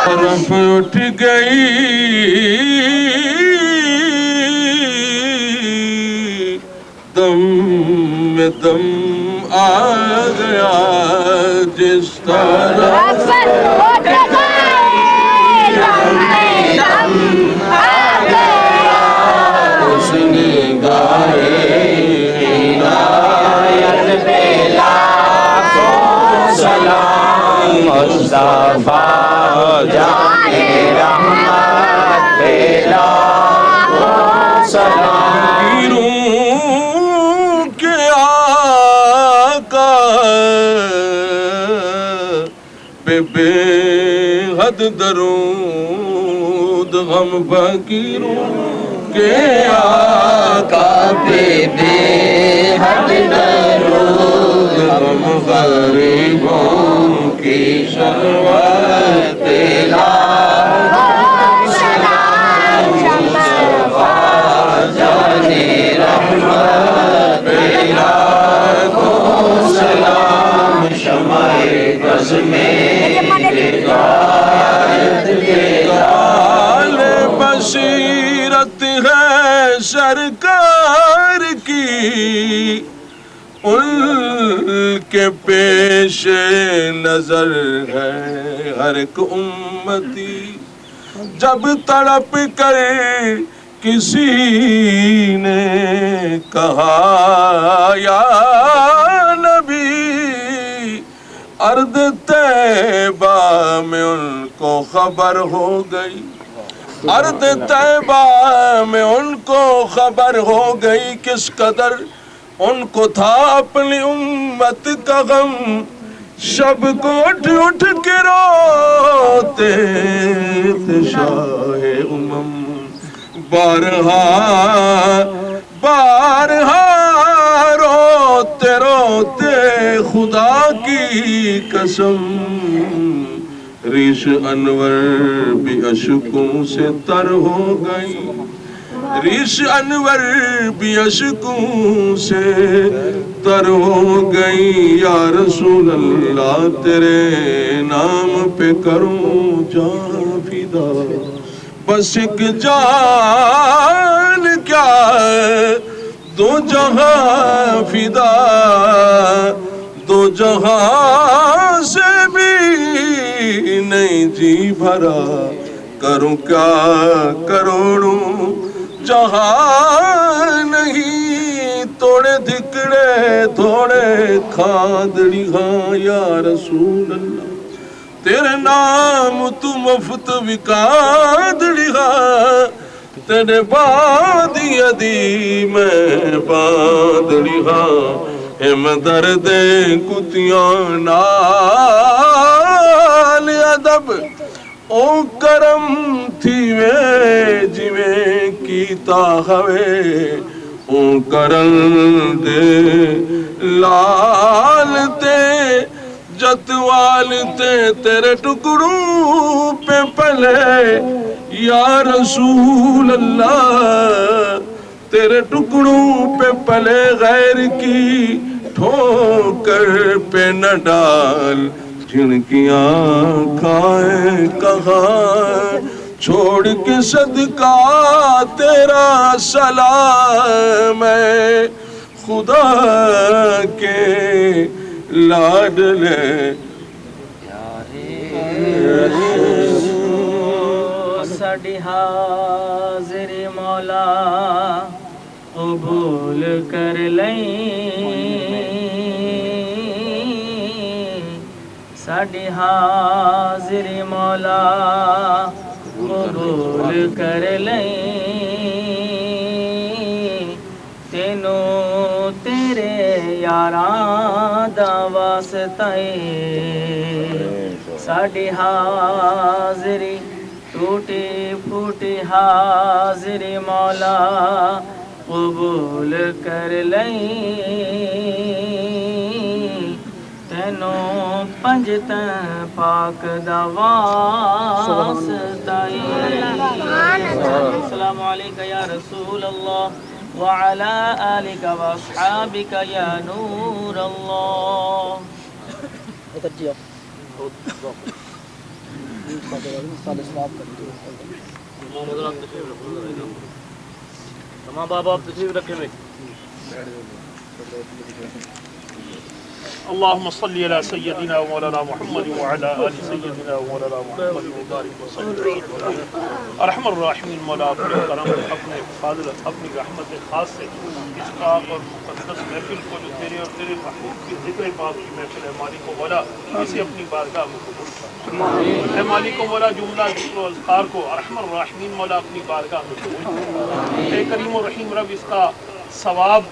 طرف اٹھ گئی دم میں دم آ گیا جس طرح اس نے گائے عنایت پہ لاکھوں سلام مصطفیٰ جانے رحمت پہ لاکھوں سلام پیروں کے آقا پہ بے حد درود غم فقیروں کے آقا پہ بے حد درود غم غریبوں کی شروعات لاکھوں سلام مصطفیٰ جانے رحمت پہ لاکھوں سلام شمع بز میں ہدایت کے لال بصیرت ہے سرکار کی ان کے پیش نظر ہے ہر ایک امتی جب تڑپ کر کسی نے کہا یا نبی ارض طیبہ میں ان کو خبر ہو گئی ارض طیبہ میں ان کو خبر ہو گئی کس قدر ان کو تھا اپنی امت کا غم شب کو اٹھ اٹھ کے روتے تھے شاہ امم بارہا بارہا روتے روتے خدا کی قسم ریش انور بھی اشکوں سے تر ہو گئی ریش انور بھی اشکوں سے تر ہو گئی یا رسول اللہ تیرے نام پہ کروں جان فدا بس ایک جان کیا دو جہاں فدا دو جہاں سے بھی نہیں جی بھرا کروں کیا کروڑوں جہاں نہیں توڑے دھکڑے تھوڑے کھادڑی ہاں یا رسول اللہ تیرے نام تو مفت وکادڑی ہاں تیرے بادی ادی میں بادڑی ہاں ہم درد کتیاں نال ادب او کرم تھی وے جویں کیتا ہوئے او کرن دے لال تے جتوال تے تیرے ٹکڑوں پہ پلے یا رسول اللہ تیرے ٹکڑوں پہ پلے غیر کی ٹھوکر پہ نہ ڈال جھنکیاں کھائیں کہاں چھوڑ کے صدقہ تیرا سلام ہے خدا کے لاڈلے ساڈی حاضری مولا قبول کر لیں ساڈی حاضری مولا قبول کر لیں تینوں تیرے یاراں دا واسطہ ساڈی حاضری تو ٹوٹے پھوٹے حاضر مولا قبول کر لئی تینوں پنجتن پاک دا واسطہ السلام علیکہ یا رسول اللہ وعلا آلکہ واصحابکہ یا نور اللہ تمام بابا آپ تشریف رکھیں میں اللهم صل على سيدنا ومولانا محمد وعلى آل سيدنا ومولانا محمد وبارك وسلم ارحم الراحمین مولا اپنے کرم اپنے فضل اپنی رحمت خاص سے اس پاک اور مقدس محفل کو جو تیرے اور تیرے محبوب کی ذکر پاک کی محفل ہے مالک و مولا اسے اپنی بارگاہ میں قبول فرما اے مالک و مولا جملہ ذکر و اذکار کو ارحم الراحمین مولا اپنی بارگاہ میں قبول فرما اے کریم و رحیم رب اس کا ثواب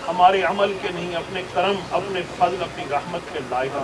ہمارے عمل کے نہیں اپنے کرم اپنے فضل اپنی رحمت کے لائق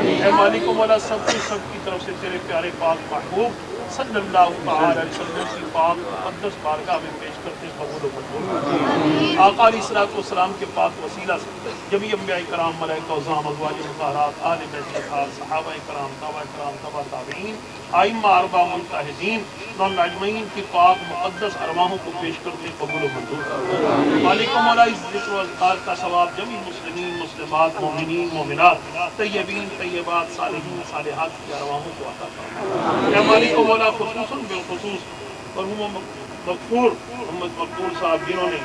اے مالک و مولا سب کی طرف سے تیرے پیارے پاک محبوب صلی اللہ علیہ وسلم کی پاک مقدس بارگاہ میں پیش کرتے قبول و منظور آقا علیہ الصلوۃ والسلام کے پاک وسیلہ سے جمیع انبیاء کرام ملائکہ اعظام ازواج مطہرات آل بیت اطہار صحابہ کرام تبع تابعین ائمہ اربعہ مجتہدین اجمعین کی پاک مقدس ارواحوں کو پیش کرتے قبول و منظور مالک و مولا اس ذکر و اذکار کا ثواب جمیع مسلمین مسلمات مومنین مومنات طیبین طیبات صالحین صالحات کی ارواحوں کو عطا فرما اے مالک و مولا خصوصاً بالخصوص مرحوم مغفور محمد مقبول صاحب جنہوں نے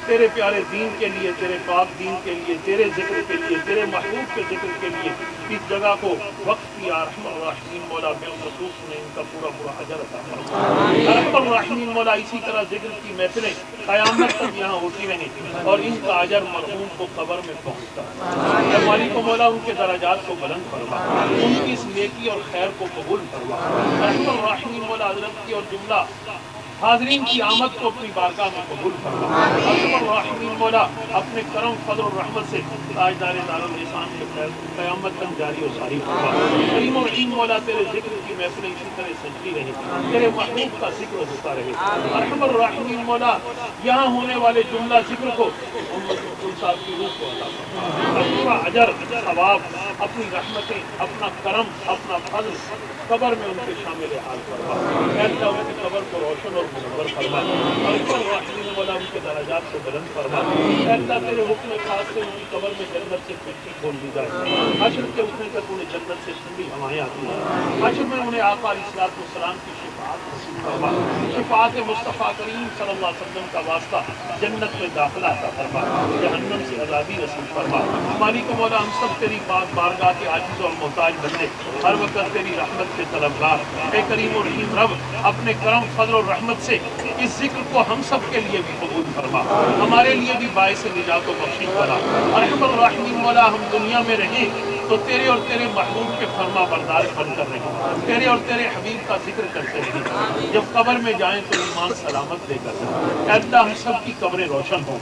تیرے پیارے دین کے لیے تیرے پاک دین کے لیے تیرے ذکر کے لیے تیرے محبوب کے ذکر کے لیے اس جگہ کو وقف کیا ارحم الراحمین مولا بالخصوص نے ان کا پورا اجر عطا فرما ارحم الراحمین مولا اسی طرح ذکر کی محفلیں قیامت تک یہاں ہوتی رہیں اور ان کا اجر مرحوم کو قبر میں پہنچتا اے مالک و مولا ان کے درجات کو بلند فرما ان کی اس نیکی اور خیر کو قبول فرما ارحم الراحمین مولا حضرت کی اور جملہ حاضرین کی آمد کو اپنی بارگاہ میں قبول فرما ارحم الراحمین مولا اپنے کرم فضل و رحمت سے تاجدار دارالحسان کے فیض قیامت تک جاری و ساری فرما کریم و رحیم مولا تیرے ذکر کی محفلیں اسی طرح سجتی رہے تیرے محبوب کا ذکر ہوتا رہے ارحم الراحمین مولا یہاں ہونے والے جملہ ذکر کو محمد مقبول صاحب کی روح کو عطا فرما پورا اجر ثواب اپنی رحمتیں اپنا کرم اپنا فضل قبر میں ان کے شامل حال فرما اے اللہ ان کی قبر کو روشن اور منور فرما ارحم الراحمین مولا ان کے درجات کو بلند فرما اے اللہ تیرے حکم خاص سے ان کی قبر میں جنت سے کھڑکی کھول دی جائے حشر کے اٹھنے تک انہیں جنت سے ٹھنڈی ہوائیں آتی ہیں حشر میں انہیں آقا علیہ الصلوۃ والسلام کی شفاعت نصیب فرما شفاعت مصطفیٰ کریم صلی اللہ علیہ وسلم کا واسطہ جنت میں داخلہ عطا فرما جہنم سے آزادی نصیب فرما مالک مولا ہم سب تیری پاک بارگاہ کے عاجز اور محتاج بندے ہر وقت تیری رحمت کے طلبگار اے کریم و رحیم رب اپنے کرم فضل اور رحمت سے اس ذکر کو ہم سب کے لیے بھی قبول فرما ہمارے لیے بھی باعث نجات و بخشش بنا ارحم الراحمین مولا ہم دنیا میں رہیں تو تیرے اور تیرے محبوب کے فرما بردار بن کر رہیں تیرے اور تیرے حبیب کا ذکر کرتے رہیں جب قبر میں جائیں تو ایمان سلامت لے کر اے اللہ ہم سب کی قبریں روشن ہوں